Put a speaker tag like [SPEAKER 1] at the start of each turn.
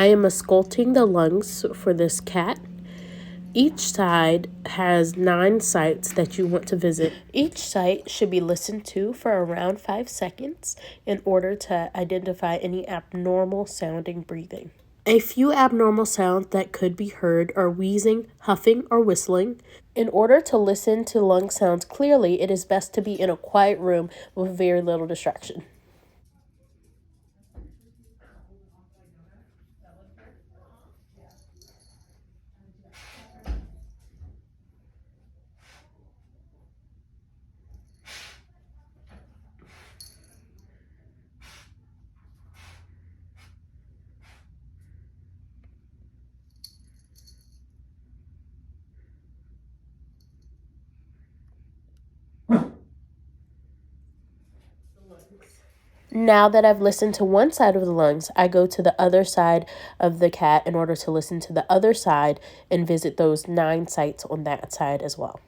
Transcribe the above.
[SPEAKER 1] I am ausculting the lungs for this cat. Each side has 9 sites that you want to visit. Each site should be listened to for around 5 seconds in order to identify any abnormal sounding breathing. A few abnormal sounds that could be heard are wheezing, huffing, or whistling. In order to listen to lung sounds clearly, it is best to be in a quiet room with very little distraction. Now that I've listened to one side of the lungs, I go to the other side of the cat in order to listen to the other side and visit those 9 sites on that side as well.